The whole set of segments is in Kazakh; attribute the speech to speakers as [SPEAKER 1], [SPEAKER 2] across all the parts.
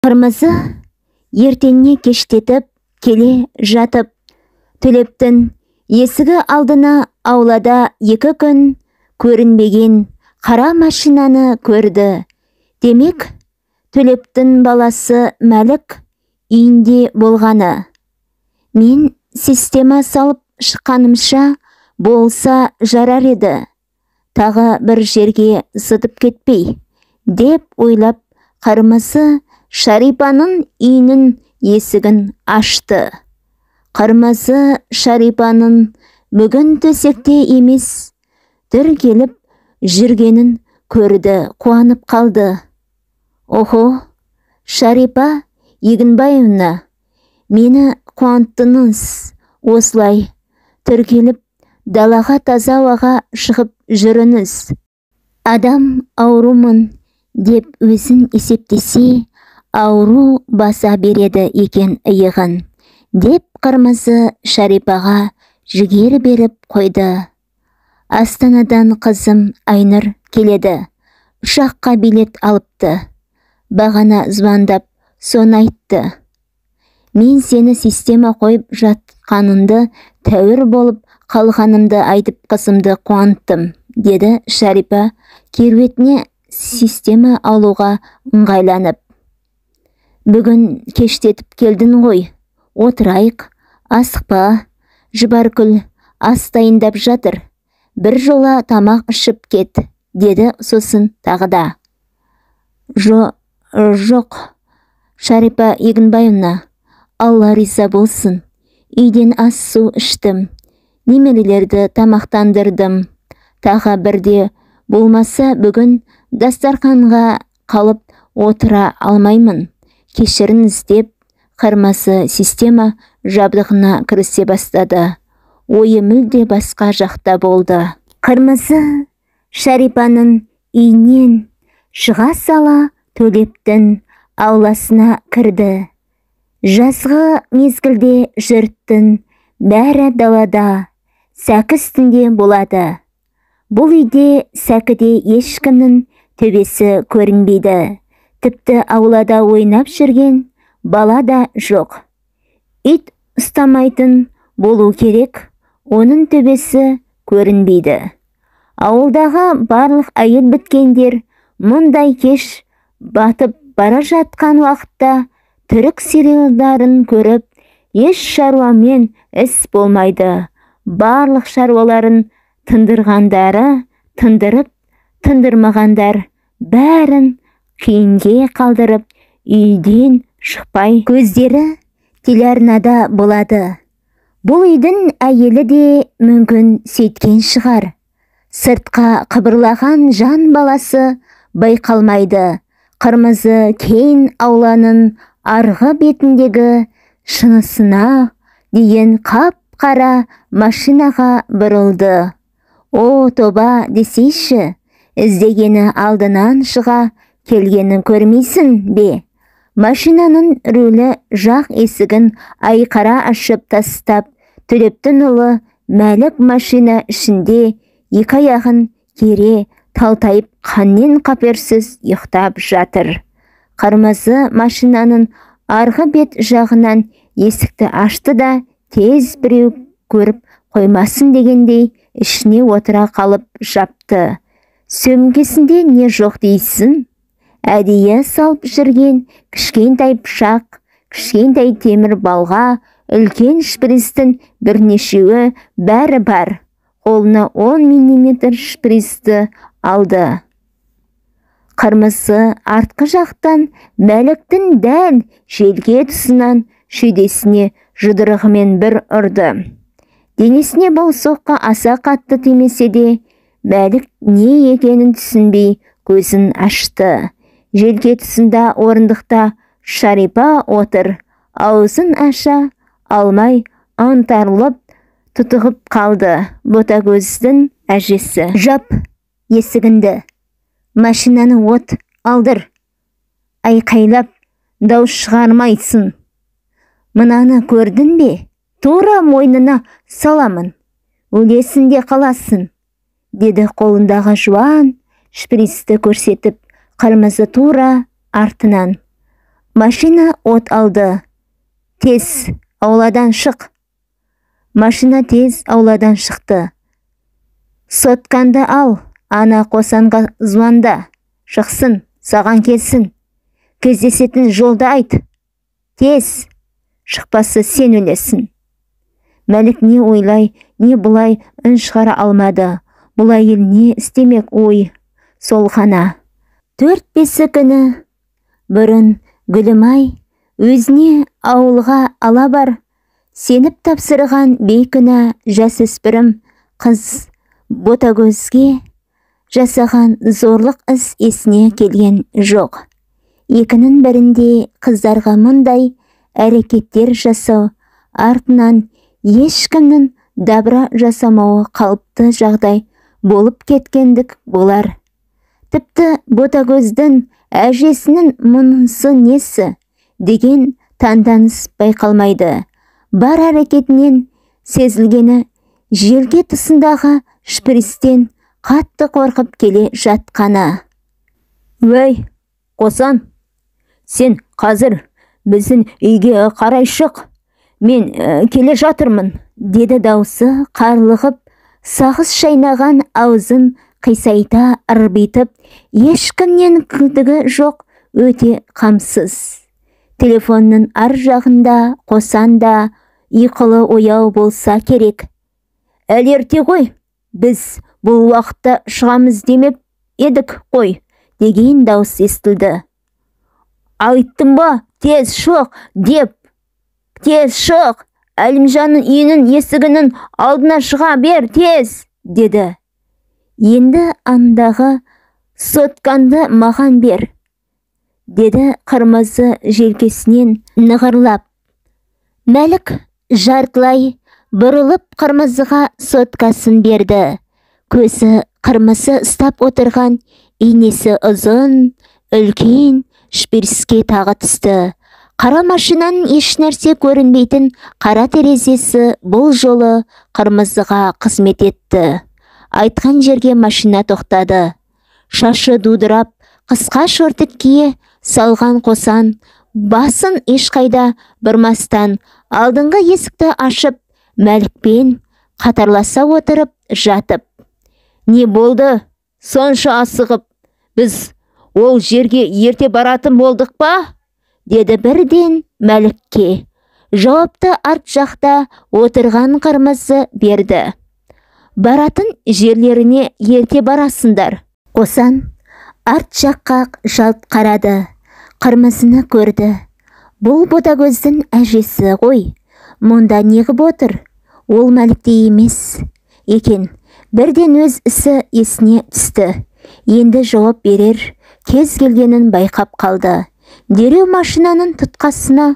[SPEAKER 1] Қырмызы ертеңіне кештетіп келе жатып, Төлептің есігі алдына аулада 2 күн көрінбеген қара машинаны көрді. Демек, Төлептің баласы Мәлік үйінде болғаны. Мен система салып шыққанымша болса жарар еді. Тағы бір жерге зытып кетпей, деп ойлап, Қырмызы Шарипаның үйінің есігін ашты. Қырмызы Шарипаның бүгін төсекте емес, келіп жүргенін көрді, қуанып қалды. Охо, Шарипа Егінбаевна, мені қуанттыңыз. Осылай келіп далаға таза ауаға шығып жүріңіз. Адам аурумын деп өзін есептесе, ауру баса береді екен иығын, деп Қырмызы Шарипаға жігер беріп қойды. Астанадан қызым Айнұр келеді. Ұшаққа билет алыпты. Бағана звондап, соны айтты. Мен сені система қойып жатқанымды, тәуір болып қалғанымды айтып қызымды қуанттым, деді Шарипа керуетіне система алуға ыңғайланып. Бүгін кештетіп келдің ғой, отырайық, асықпа. Жұбаркүл ас дайындап жатыр. Бір жола тамақ ішіп кет, деді сосын тағы да. Жоқ, Шарипа Егінбаевна, Алла риза болсын. Үйден ас су іштім. Немерелерді тамақтандырдым. Тағы бірде болмаса бүгін дастарханға қалып отыра алмаймын. Кешіріңіз, деп Қырмызы система жабдығына кірісе бастады. Ойы мүлде басқа жақта болды. Қырмызы Шарипаның үйінен шыға сала Төлептің ауласына кірді. Жазғы мезгілде жұрттың бәрі далада, сәкі үстінде болады. Бұл үйде сәкіде ешкімнің төбесі көрінбейді. Тіпті аулада ойнап жүрген бала да жоқ. Ит ұстамайтын болу керек, оның төбесі көрінбейді. Ауылдағы барлық әйел біткендер мұндай кеш батып бара жатқан уақытта түрік сериалдарын көріп, еш шаруамен іс болмайды. Барлық шаруаларын тындырғандары тындырып, тындырмағандар бәрін кейінге қалдырып, үйден шықпай көздері телеарнада болады. Бұл үйдің әйелі де мүмкін сөйткен шығар. Сыртқа қыбырлаған жан баласы байқалмайды. Қырмызы кейін ауланың арғы бетіндегі шынысына деген қап-қара машинаға бұрылды. О, тоба десейші, іздегені алдынан шыға келгенін көрмейсің бе? Машинаның рөлі жақ есігін айқара ашып тастап, Төлептің ұлы Мәлік машина ішінде 2 аяғын кере талтайып қаннен қаперсіз ұйықтап жатыр. Қырмызы машинаның арғы бет жағынан есікті ашты да, тез біреу көріп қоймасын дегендей ішіне отыра қалып жапты. Сөмкесінде не жоқ дейсің? Әдейі салып жүрген кішкентай пышақ, кішкентай темір балға, үлкен шприцтің бірнешеуі бәрі бар. Қолына 10 мм шприцті алды. Қырмызы артқы жақтан Мәліктің дәл желке тұсынан шүйдесіне жұдырығымен бір ұрды. Денесіне бұл соққы аса қатты тимесе де, Мәлік не екенін түсінбей көзін ашты. Желке тұсында орындықта Шарипа отыр. Аузын аша алмай аңтарылып тұтығып қалды. Ботагөздің әжесі. Жап есігінді. Машинаны от алдыр. Айқайлап дауыс шығармайсың. Мынаны көрдің бе? Тура мойнына саламын. Өлесінде қаласың, деді қолындағы жуан шприцті көрсетіп, Қырмызы тура артынан. Машина от алды. Тез ауладан шық. Машина тез ауладан шықты. Сотканды ал, ана Қосанға звонда. Шықсын, саған келсін. Кездесетін жолды айт. Тез, шықпасы сен өлесің. Мәлік не ойлай, не бұлай үн шығара алмады. Бұл әйел не істемек ой, сол ғана. 4-5 күні бұрын Гүлімай өзіне ауылға ала бар. Сеніп тапсырған бейкүнә жасөспірім қыз Ботагөзге жасаған зорлық іс есіне келген жоқ. Екінің бірінде қыздарға мұндай әрекеттер жасау артынан ешкімнің дабыра жасамауы қалыпты жағдай болып кеткендік болар. Тіпті Ботагөздің әжесінің мұнысы несі деген таңданыс байқалмайды. Бар әрекетінен сезілгені желге тұсындағы шпристен қатты қорқып келе жатқаны. Өй, Қосан, сен қазір біздің үйге қарай шық. Мен келе жатырмын, деді даусы қарлығып, сағыз шайнаған аузын қисайта ырбитып, ешкімнен күдігі жоқ, өте қамсыз. Телефонның ар жағында Қосан да ұйқылы ояу болса керек. Әлі ерте ғой, біз бұл уақытта шығамыз демеп едік қой, деген дауыс естілді. Айттым ба, тез шық деп. Тез шық, Әлімжанның үйінің есігінің алдына шыға бер, тез, деді. Енді андағы сотканды маған бер, деді қырмызы желкесінен нығырлап. Мәлік жартылай бұрылып қырмызыға соткасын берді. Көзі қырмызы ұстап отырған инесі ұзын, үлкен шпирске тағы түсті. Қара машинаның еш нәрсе көрінбейтін қара терезесі бұл жолы қырмызыға қызмет етті. Айтқан жерге машина тоқтады. Шашы дудырап, қысқа шортик кие салған Қосан басын ешқайда бұрмастан алдыңғы есікті ашып, Мәлікпен қатарласа отырып жатып. Не болды? Сонша асығып, біз ол жерге ерте баратын болдық па? Деді бірден Мәлікке. Жауапты арт жақта отырған қырмызы берді. Баратын жерлеріне ерте барасыңдар. Қосан арт жаққа жалт қарады. Қырмызыны көрді. Бұл Ботагөздің әжесі ғой. Мұнда неғып отыр? Ол Мәлікте емес екен. Бірден өз ісі есіне түсті. Енді жауап берер кез келгенін байқап қалды. Дереу машинаның тұтқасына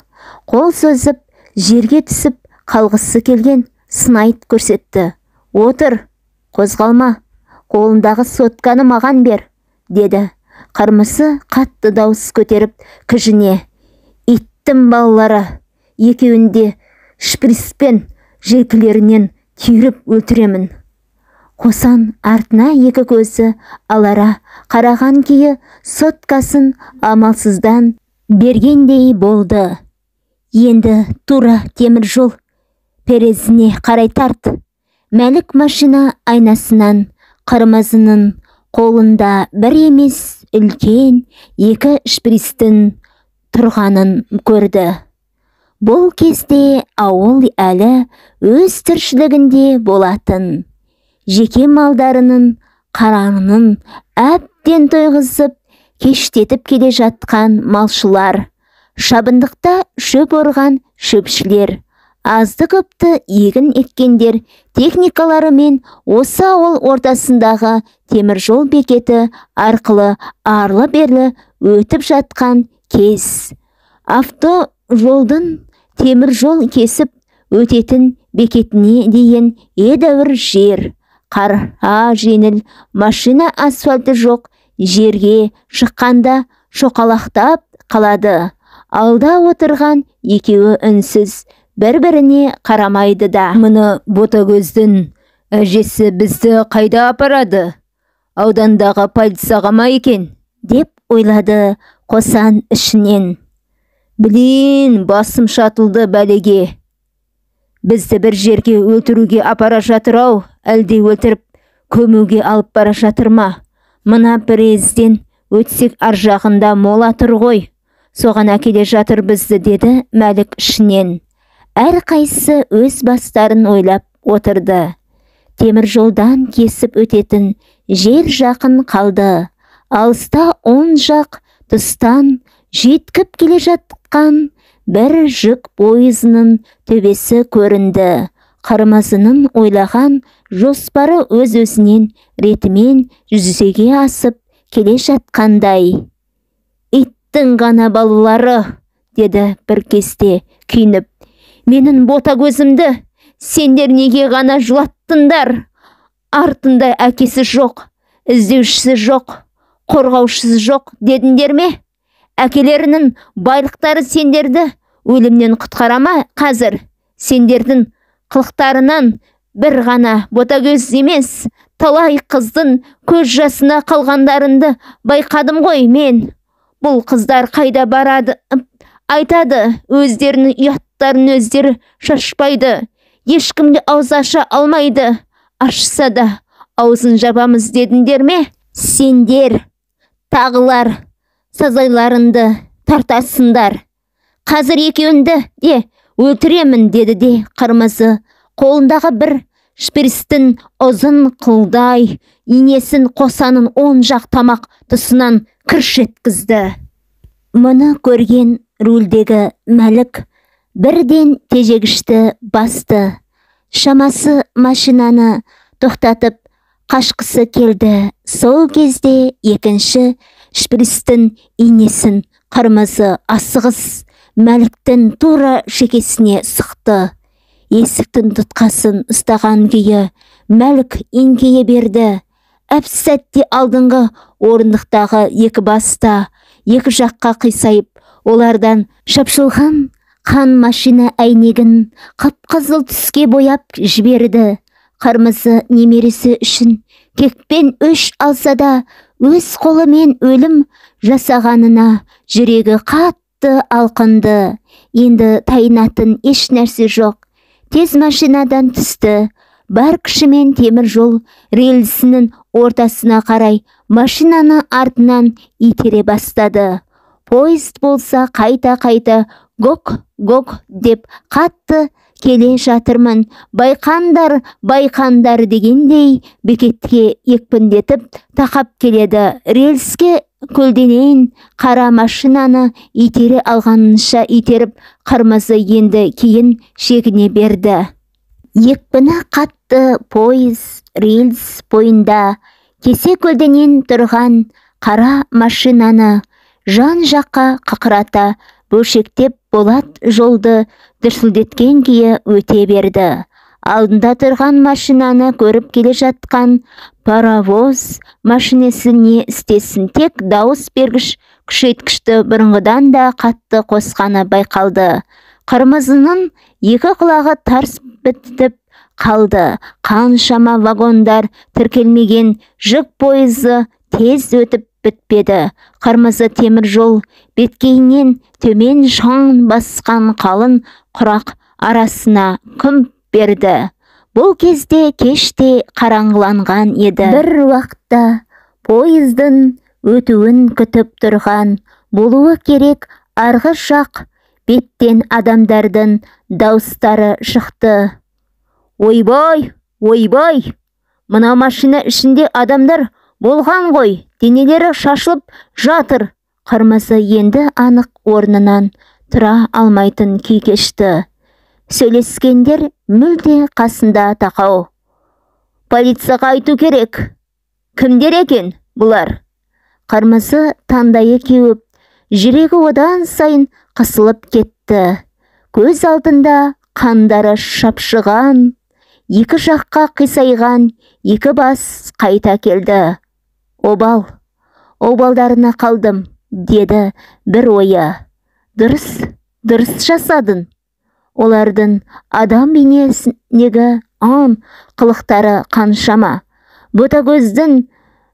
[SPEAKER 1] қол созып, жерге түсіп қалғысы келген сынайт көрсетті. Отыр, қозғалма, қолындағы сотканы маған бер, деді. Қырмызы қатты дауыс көтеріп кіжіне. Иттім балалары, екеуінде шприспен желкілерінен түйріп өлтіремін. Қосан артына екі көзі алара қараған күйі соткасын амалсыздан бергендей болды. Енді тура темір жол перезіне қарай тарт. Мәлік машина айнасынан қырмызының қолында бір емес үлкен екі шпристің тұрғанын көрді. Бұл кезде ауыл әлі өз тіршілігінде болатын. Жеке малдарының қараңының әбден тойғызып, кештетіп келе жатқан малшылар, шабындықта шөп орған шөпшілер, азды көпті егін еткендер техникаларымен осы ауыл ортасындағы темір жол бекеті арқылы арлы-берлі өтіп жатқан кез. Автожолдың темір жол кесіп өтетін бекетіне дейін едәуір жер. Қара жеңіл машина асфальты жоқ жерге шыққанда шоқалақтап қалады. Алда отырған екеуі үнсіз бір-біріне қарамайды да. Мұны Ботагөздің әжесі бізді қайда апарады? Аудандағы полицияға ма екен? Деп ойлады Қосан ішінен. Білейін, басым шатылды бәлеге. Бізді бір жерге өлтіруге апара жатыр-ау, әлде өлтіріп көмуге алып бара жатыр ма? Мына бірізден өтсек ар жағында мола тұр ғой. Соған әкеле жатыр бізді, деді Мәлік ішінен. Әрқайсысы өз бастарын ойлап отырды. Темір жолдан кесіп өтетін жер жақын қалды. Алыста оң жақ тұстан жеткіп келе жатқан бір жүк пойызының төбесі көрінді. Қырмызының ойлаған жоспары өз-өзінен ретімен жүзеге асып келе жатқандай. Иттің ғана балалары, деді бір кезде күйініп. Менің бота көзімді сендер неге ғана жылаттыңдар? Артында әкесі жоқ, іздеушісі жоқ, қорғаушысы жоқ дедіңдер ме? Әкелерінің байлықтары сендерді өлімнен құтқарама қазір? Сендердің қылықтарынан бір ғана ботагөз емес, талай қыздың көз жасына қалғандарынды байқадым ғой мен. Бұл қыздар қайда барады? Айтады, өздерінің ұяттарын өздері шашпайды. Ешкімге ауыз аша алмайды. Ашса да аузын жабамыз дедіңдер ме? Сендер тағылар сазайларынды тартасындар. Қазір екеуіңді де өлтіремін, деді де қырмызы қолындағы бір шприцтің ұзын қылдай инесін қосаның оң жақ тамақ тұсынан кірш еткізді. Мұны көрген рульдегі Мәлік бірден тежегішті басты. Шамасы машинаны тоқтатып қашқысы келді. Сол кезде екінші шприцтің инесін қырмызы асығыс Мәліктің тура шекесіне сұқты. Есіктің тұтқасын ұстаған күйі Мәлік еңкейе берді. Әп-сәтте алдыңғы орындықтағы екі баста екі жаққа қисайып, олардан шапшылған қан машина әйнегін қып-қызыл түске бояп жіберді. Қырмызы немересі үшін кекпен өш алса да, өз қолымен өлім жасағанына жүрегі қатты алқынды. Енді тайынатын еш нәрсе жоқ. Тез машинадан түсті. Бар күшімен темір жол рельсінің ортасына қарай машинаны артынан итере бастады. Поезд болса қайта-қайта гок-гок деп қатты келе жатырмын. Байқандар, байқандар дегендей бекетке екпіндетіп тақап келеді. Рельске көлденең қара машинаны итере алғанынша итеріп, қырмызы енді кейін шегіне берді. Екпіні қатты пойыз рельс бойында кесе көлденең тұрған қара машинаны жан жаққа қақырата бөлшектеп болат жолды дүрсілдеткен күйі өте берді. Алдында тұрған машинаны көріп келе жатқан паровоз машинесі не істесін, тек дауыс бергіш күшейткішті бұрынғыдан да қатты қосқаны байқалды. Қырмызының екі құлағы тарс бітіп қалды. Қаншама вагондар тіркелмеген жүк пойызы тез өтіп бітпеді. Қырмызы темір жол беткейінен төмен шаң басқан қалың құрақ арасына күмп берді. Бұл кезде кеште қараңғыланған еді. Бір уақытта пойыздың өтуін күтіп тұрған болуы керек арғы жақ беттен адамдардың дауыстары шықты. Ойбай, ойбай, мына машина ішінде адамдар болған ғой, денелері шашылып жатыр. Қырмызы енді анық орнынан тұра алмайтын күй кешті. Сөйлескендер мүлде қасында тақау. Полицияға айту керек. Кімдер екен бұлар? Қырмызы таңдайы кеуіп, жүрегі одан сайын қысылып кетті. Көз алдында қандары шапшыған, екі жаққа қисайған екі бас қайта келді. Обал, обалдарына қалдым, деді бір ойы. Дұрыс жасадың. Олардың адам бейнесіндегі қылықтары қаншама. Ботагөздің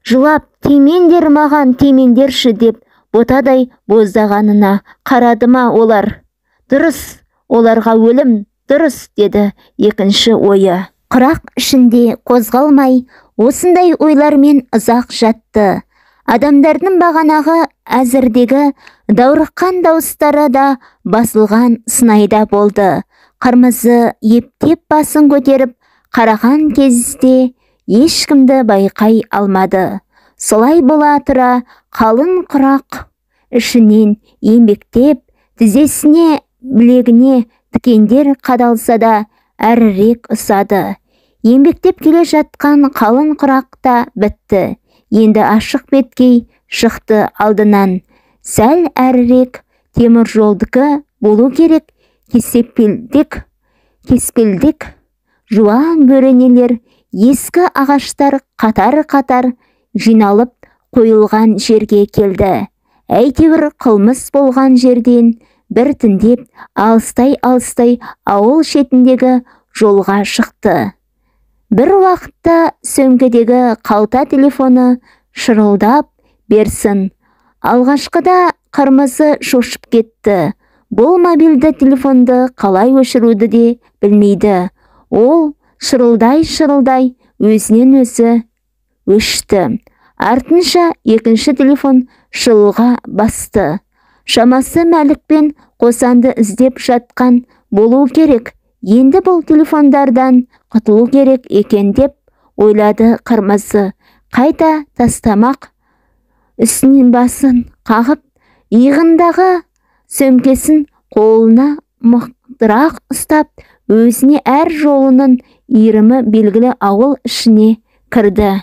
[SPEAKER 1] жылап, тимендер маған, тимендерші деп ботадай боздағанына қарады ма олар? Дұрыс, оларға өлім, дұрыс, деді екінші ойы. Құрақ ішінде қозғалмай, осындай ойлармен ұзақ жатты. Адамдардың бағанағы әзірдегі даурыққан дауыстары да басылған сынайда болды. Қырмызы ептеп басын көтеріп қараған кезде ешкімді байқай алмады. Солай бола тұра қалың құрақ ішінен еңбектеп, тізесіне, білегіне тікендер қадалса да әрірек ұсады. Еңбектеп келе жатқан қалың құрақ та бітті. Енді ашық беткей шықты алдынан. Сәл әрірек темір жолдікі болу керек. Кеспелдік жуан бөренелер, ескі ағаштар қатар-қатар жиналып қойылған жерге келді. Әйтеуір қылмыс болған жерден біртіндеп алыстай ауыл шетіндегі жолға шықты. Бір уақытта сөмкедегі қалта телефоны шырылдап берсін. Алғашқыда Қырмызы шошып кетті. Бұл мобильді телефонды қалай өшіруді де білмейді. Ол шырылдай өзінен өзі өшті. Артынша екінші телефон шылға басты. Шамасы Мәлікпен Қосанды іздеп жатқан болу керек. Енді бұл телефондардан құтылу керек екен деп ойлады Қырмызы. Қайта тастамақ үстінен басын қағып, иығындағы сөмкесін қолына мықтырақ ұстап, өзіне әр жолының иірімі белгілі ауыл ішіне кірді.